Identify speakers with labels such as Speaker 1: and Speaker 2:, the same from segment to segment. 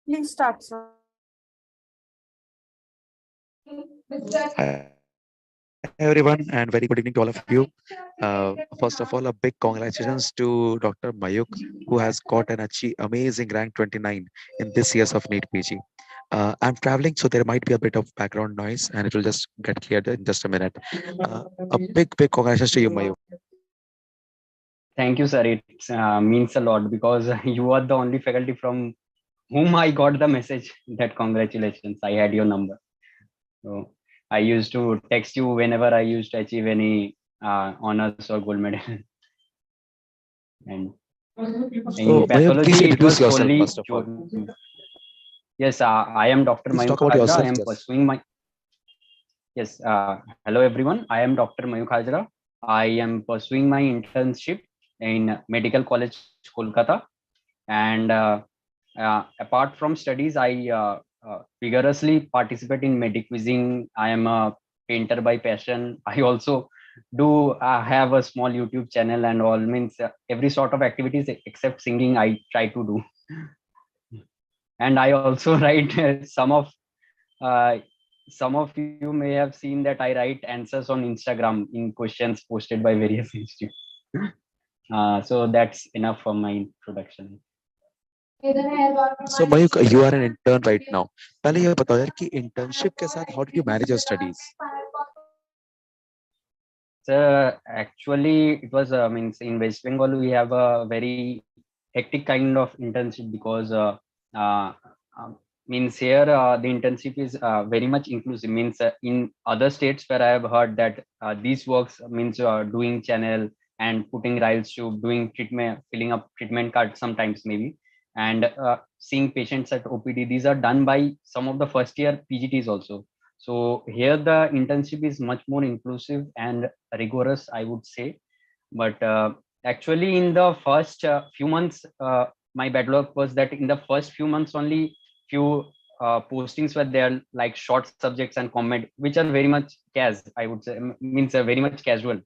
Speaker 1: Please start, sir.
Speaker 2: Hi everyone, and very good evening to all of you. First of all, a big congratulations to Dr. Mayukh, who has got an amazing rank 29 in this year's of NEET PG. I'm traveling, so there might be a bit of background noise, and it will just get cleared in just a minute. A big congratulations to you, Mayukh.
Speaker 3: Thank you, sir. It means a lot because you are the only faculty from whom I got the message that congratulations, I had your number. So I used to text you whenever I used to achieve any honors or gold medal. And in
Speaker 2: So, Mayukh, please
Speaker 3: pathology, it
Speaker 2: introduce
Speaker 3: was
Speaker 2: yourself
Speaker 3: solely.
Speaker 2: first of all.
Speaker 3: Yes, I am Dr.
Speaker 2: Please talk
Speaker 3: Mayukh
Speaker 2: about
Speaker 3: Hazra. I
Speaker 2: yourself,
Speaker 3: am
Speaker 2: just.
Speaker 3: pursuing my. Yes, hello everyone. I am Dr. Mayukh Hazra. I am pursuing my internship in Medical College, Kolkata. And apart from studies, I vigorously participate in mediquizing. I am a painter by passion. I also do have a small YouTube channel and all, means every sort of activities except singing I try to do. And I also write uh, some of you may have seen that I write answers on Instagram in questions posted by various institutes. So that's enough for my introduction.
Speaker 2: So, Mayukh, you are an intern right now. पहले ये बताओ यार कि internship के साथ how did you manage your studies?
Speaker 3: So actually, it was means in West Bengal we have a very hectic kind of internship because uh, means here the internship is very much inclusive. Means in other states where I have heard that these works means doing channel and putting rails tube, doing treatment, filling up treatment card sometimes maybe, and seeing patients at OPD. These are done by some of the first year PGTs also. So here the internship is much more inclusive and rigorous, I would say. But actually, in the first few months, my bad luck was that in the first few months only few postings were there, like short subjects and comment, which are very much I would say, means very much casual,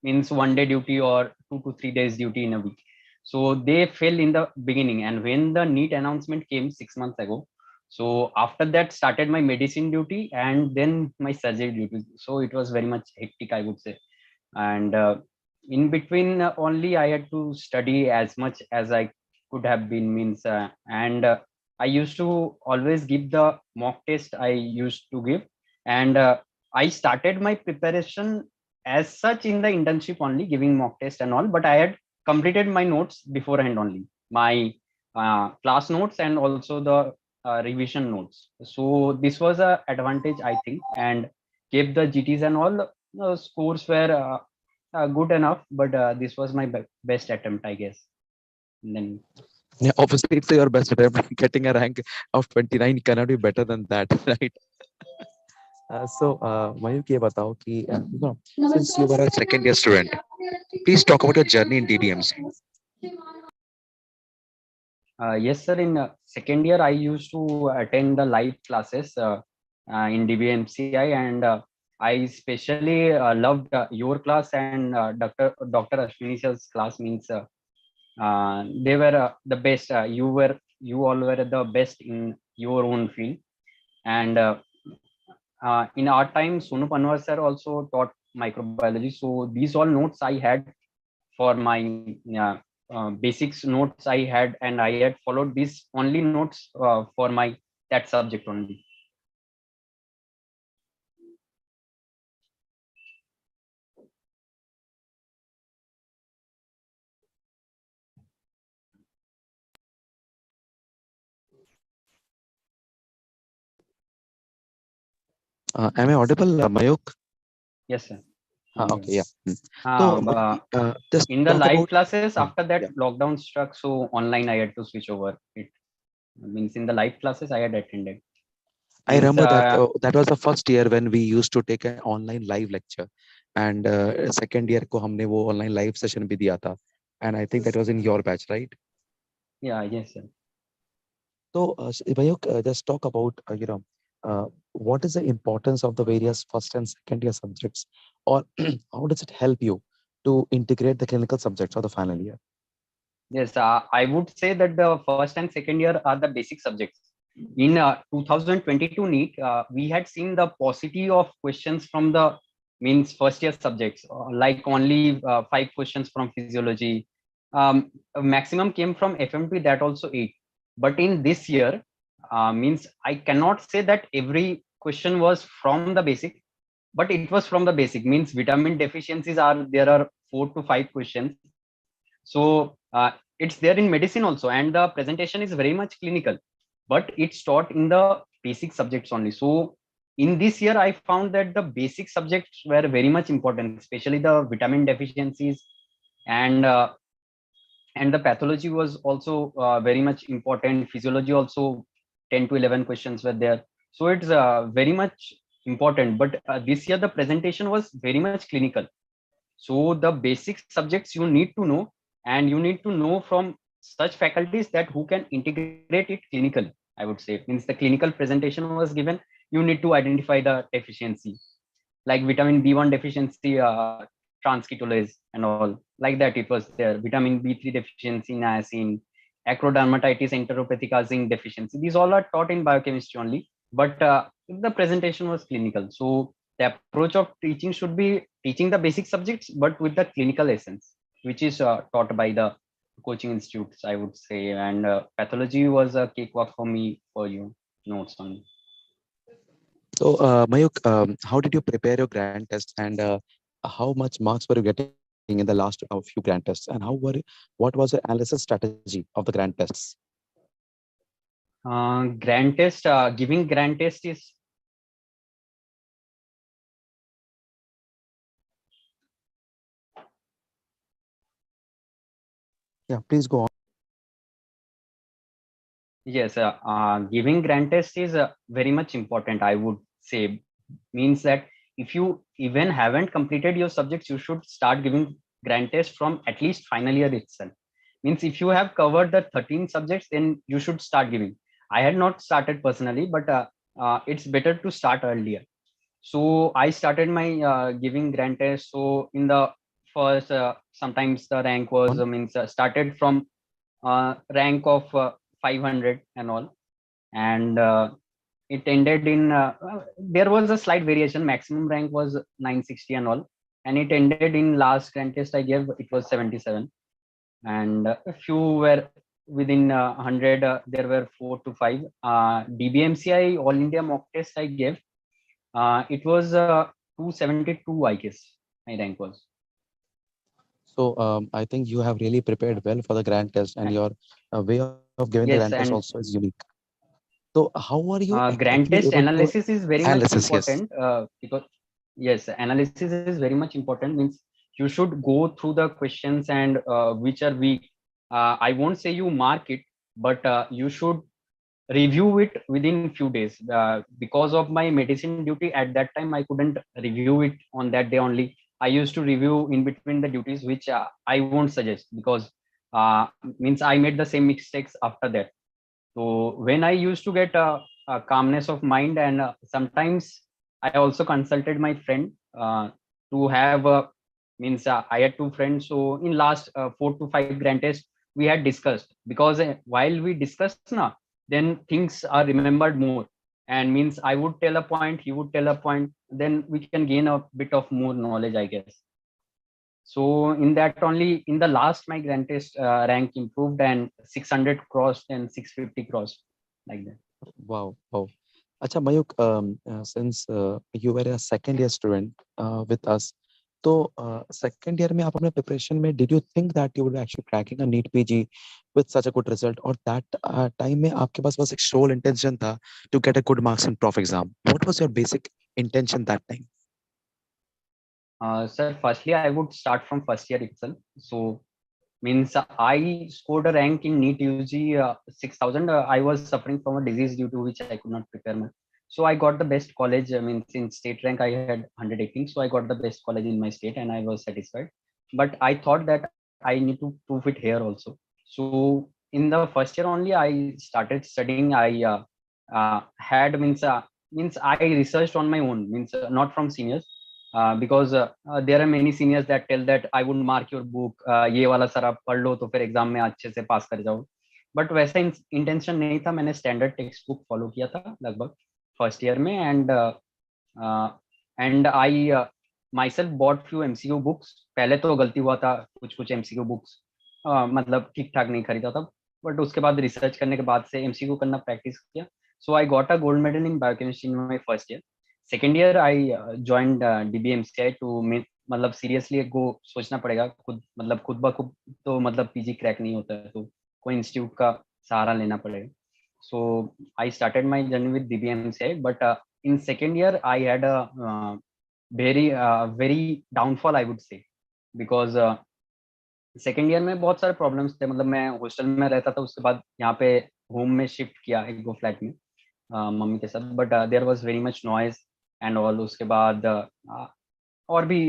Speaker 3: means 1 day duty or 2 to 3 days duty in a week. So they fell in the beginning, and when the NEET announcement came 6 months ago, so after that started my medicine duty and then my surgery duty. So it was very much hectic, I would say. And in between only I had to study as much as I could have been, means and I used to always give the mock test I used to give. And I started my preparation as such in the internship only, giving mock test and all, but I had completed my notes beforehand only, my class notes and also the revision notes. So this was a advantage, I think, and gave the GTs and all. Scores were good enough, but this was my best attempt, I guess. And then
Speaker 2: Yeah, obviously, it's your best attempt. Getting a rank of 29 cannot be better than that, right? So, Mayukh, ये बताओ कि since you were a second year student, please talk about your journey in DBMC.
Speaker 3: yes, sir. In second year, I used to attend the live classes in DBMCI, and I especially loved your class and Dr. Ashwini's class. Means they were the best. You all were the best in your own field. And in our time, Sonu Panwar sir also taught microbiology. So these all notes I had for my basics notes I had, and I had followed these only notes for my that subject only.
Speaker 2: Am I audible, Mayukh?
Speaker 3: Yes, sir.
Speaker 2: Okay, yeah.
Speaker 3: Uh,
Speaker 2: So, just
Speaker 3: in the
Speaker 2: talk
Speaker 3: live
Speaker 2: about.
Speaker 3: classes, after that
Speaker 2: Yeah.
Speaker 3: lockdown struck, so online I had to switch over. It means in the live classes I had attended.
Speaker 2: I
Speaker 3: Means,
Speaker 2: remember that that was the first year when we used to take an online live lecture, and second year को हमने वो online live session भी दिया था, and I think that was in your batch, right?
Speaker 3: yeah, yes, sir.
Speaker 2: So, Mayukh, just talk about what is the importance of the various first and second year subjects, or how does it help you to integrate the clinical subjects of the final year?
Speaker 3: Yes, I would say that the first and second year are the basic subjects. In 2022 NEET, we had seen the paucity of questions from the means first year subjects, like only 5 questions from physiology. Maximum came from FMT, that also 8. But in this year, means I cannot say that every question was from the basic, but it was from the basic. Means vitamin deficiencies are there are 4 to 5 questions. So it's there in medicine also, and the presentation is very much clinical, but it's taught in the basic subjects only. So in this year I found that the basic subjects were very much important, especially the vitamin deficiencies, and and the pathology was also very much important. Physiology also, 10 to 11 questions were there. So it's very much important, but this year the presentation was very much clinical. So the basic subjects you need to know, and you need to know from such faculties that who can integrate it clinically. I would say, means the clinical presentation was given. You need to identify the deficiency, like vitamin B1 deficiency, transketolase and all like that. It was there. Vitamin B3 deficiency, niacin, acrodermatitis, enteropathic zinc deficiency. These all are taught in biochemistry only, but the presentation was clinical. So the approach of teaching should be teaching the basic subjects, but with the clinical essence, which is taught by the coaching institutes, I would say. And pathology was a cakewalk for me for you notes on.
Speaker 2: So, Mayuk, how did you prepare your grand test, and how much marks were you getting in the last few grand tests, and what was your analysis strategy of the grand tests?
Speaker 3: Grand test, giving grand test is
Speaker 2: Yeah, please go on.
Speaker 3: yes, giving grand test is very much important, I would say. Means that if you even haven't completed your subjects, you should start giving grand test from at least final year itself. Means if you have covered the 13 subjects, then you should start giving. I had not started personally, but it's better to start earlier. So I started my giving grand test. So in the first, sometimes the rank
Speaker 2: Go
Speaker 3: was
Speaker 2: on.
Speaker 3: means started from rank of 500 and all, and it ended in there was a slight variation. Maximum rank was 960 and all, and it ended in last grand test I gave, it was 77. And a few were within 100. There were 4 to 5. DBMCI all India mock test I gave, it was 272, I guess my rank was.
Speaker 2: So, I think you have really prepared well for the grand test, and
Speaker 3: Uh,
Speaker 2: your way of giving the grand test
Speaker 3: yes,
Speaker 2: also
Speaker 3: and
Speaker 2: is unique. So, how are you actually
Speaker 3: grand
Speaker 2: able
Speaker 3: test
Speaker 2: to
Speaker 3: analysis is very much
Speaker 2: analysis? Yes.
Speaker 3: important, because yes, analysis is very much important. Means you should go through the questions, and which are weak. I won't say you mark it, but you should review it within few days. Because of my medicine duty at that time, I couldn't review it on that day only. I used to review in between the duties, which I won't suggest, because means I made the same mistakes after that. So when I used to get a calmness of mind, and sometimes I also consulted my friend to have means I had 2 friends. So in last 4 to 5 grand test, we had discussed, because while we discussed now, then things are remembered more. And means I would tell a point, he would tell a point, then we can gain a bit of more knowledge, I guess. So in that only, in the last my grand test rank improved, and 600 crossed and 650 crossed, like that.
Speaker 2: Wow. Wow. Acha, Mayuk, since you were a second year student with us, तो second year में आप अपने preparation में did you think that you would be actually cracking a NEET PG with such a good result, or that time में आपके पास बस एक sole intention था to get a good marks in prof exam? What was your basic intention that time?
Speaker 3: Sir, firstly, I would start from first year itself. So means I scored a rank in NEET UG 6000. I was suffering from a disease due to which I could not prepare my. So I got the best college. I mean, in state rank, I had 118. So I got the best college in my state, and I was satisfied. But I thought that I need to prove it here also. So in the first year only, I started studying. I had means I researched on my own. Means not from seniors. because there are many seniors that tell that I would mark your book, ये वाला sir आप पढ़ लो तो फिर exam में अच्छे से पास कर जाओ. बट वैसा इंटेंशन नहीं था. मैंने स्टैंडर्ड टेक्स्ट बुक फॉलो किया था लगभग फर्स्ट ईयर में. And I myself bought few MCQ books. पहले तो गलती हुआ था, कुछ कुछ एमसीक्यू बुक्स मतलब ठीक ठाक नहीं खरीदा था. बट उसके बाद रिसर्च करने के बाद से एमसीक्यू करना प्रैक्टिस किया. So I got a gold medal in biochemistry in my first year. Second year I joined DBMCI to मतलब सीरियसली को सोचना पड़ेगा खुद, मतलब खुद ब खुद तो मतलब पीजी क्रैक नहीं होता है, तो कोई इंस्टीट्यूट का सहारा लेना पड़ेगा. So I started my journey with DBMCI. But in second year I had a very downfall I would say, because second year में बहुत सारे प्रॉब्लम्स थे. मतलब मैं हॉस्टल में रहता था, उसके बाद यहाँ पे होम में शिफ्ट किया एक दो फ्लैट में मम्मी के साथ. But there was very much noise and all. उसके बाद और भी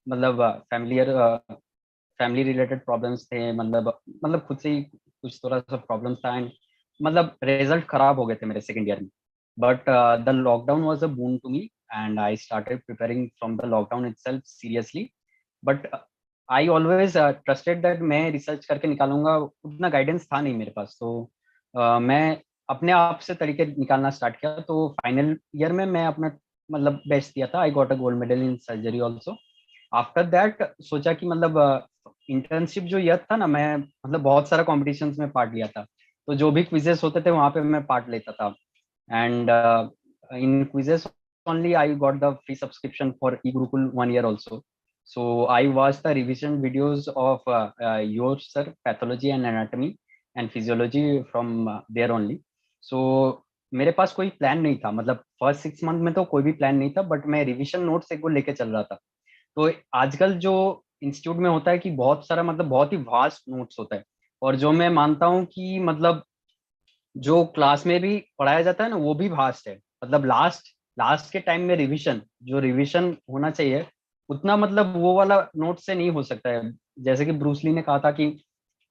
Speaker 3: मतलब फैमिली रिलेटेड प्रॉब्लम्स थे. मतलब खुद से ही कुछ थोड़ा सा प्रॉब्लम्स था. एंड मतलब रिजल्ट खराब हो गए थे मेरे सेकेंड ईयर में. But the lockdown was a boon to me and I started preparing from the lockdown itself seriously. But I always trusted that मैं रिसर्च करके निकालूंगा. उतना गाइडेंस था नहीं मेरे पास, तो मैं अपने आप से तरीके निकालना स्टार्ट किया. तो फाइनल ईयर में मैं अपना मतलब बेस्ट दिया था. आई got a gold medal in surgery also. After that सोचा कि मतलब इंटर्नशिप जो ईयर था ना, मैं मतलब बहुत सारा कॉम्पिटिशन्स में पार्ट लिया था. तो जो भी क्विजेस होते थे वहाँ पे मैं पार्ट लेता था. And in quizzes only I got the free subscription for eGurukul 1 year also. So I watched the revision videos of your sir pathology and anatomy and physiology from there only. So मेरे पास कोई plan नहीं था. मतलब first 6 month में तो कोई भी plan नहीं था, बट मैं रिविजन नोट्स एक को लेके चल रहा था. तो आजकल जो इंस्टीट्यूट में होता है कि बहुत सारा मतलब बहुत ही वास्ट नोट्स होता है. और जो मैं मानता हूँ कि मतलब जो क्लास में भी पढ़ाया जाता है ना, वो भी वास्ट है. मतलब लास्ट लास्ट के टाइम में रिवीजन, जो रिवीजन होना चाहिए उतना मतलब वो वाला नोट से नहीं हो सकता है. जैसे कि ब्रूसली ने कहा था कि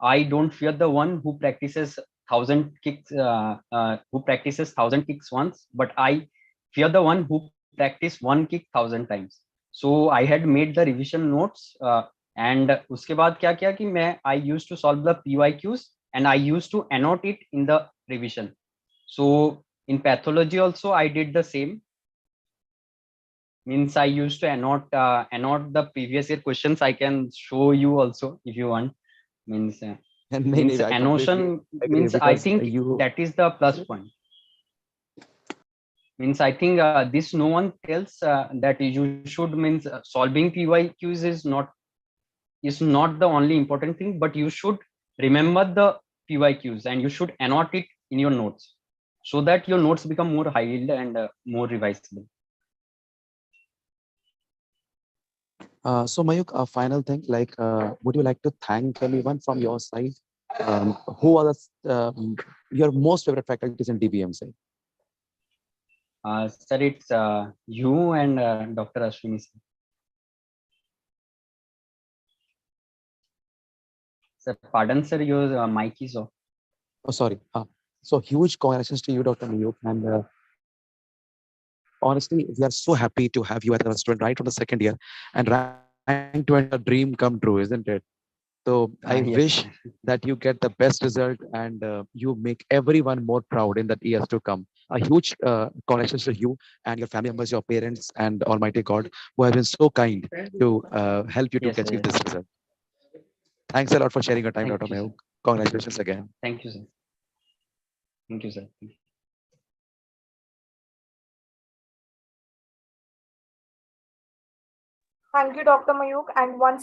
Speaker 3: I don't fear the one who practices 1000 kicks who practices 1000 kicks once, but I fear the one who practice one kick 1000 times. So I had made the revision notes and उसके बाद क्या किया कि मैं I used to solve the PYQs and I used to annotate it in the revision. So in pathology also I did the same. Means I used to annotate the previous year questions. I can show you also if you want. Means
Speaker 2: And
Speaker 3: means
Speaker 2: maybe I completely
Speaker 3: annotation
Speaker 2: agree
Speaker 3: means I
Speaker 2: because
Speaker 3: think
Speaker 2: you.
Speaker 3: that is the plus point. Means I think this no one tells that you should means solving PYQs is not the only important thing, but you should remember the PYQs and you should annotate it in your notes so that your notes become more high yield and more revisable.
Speaker 2: So Mayuk, a final thing, like, would you like to thank anyone from your side? Who are your most favorite faculties in DBMC?
Speaker 3: Sir, it's you and Dr. Ashwini. Sir, pardon, sir, your mic is off.
Speaker 2: Oh, sorry. So huge congratulations to you, Dr. Mayuk. And honestly, we are so happy to have you as a student right from the second year. And rank 20 is a dream come true, isn't it? So I
Speaker 3: Yes,
Speaker 2: wish
Speaker 3: sir.
Speaker 2: that you get the best result and you make everyone more proud in the years to come. A huge congratulations to you and your family members, your parents, and Almighty God who have been so kind to help you to
Speaker 3: Yes,
Speaker 2: achieve
Speaker 3: sir.
Speaker 2: this result. Thanks a lot for sharing your time, Dr.
Speaker 3: Thank you, sir.
Speaker 2: Mayuk. Congratulations again.
Speaker 3: Thank you, sir. Thank you, sir.
Speaker 1: Thank you, Dr. Mayukh, and once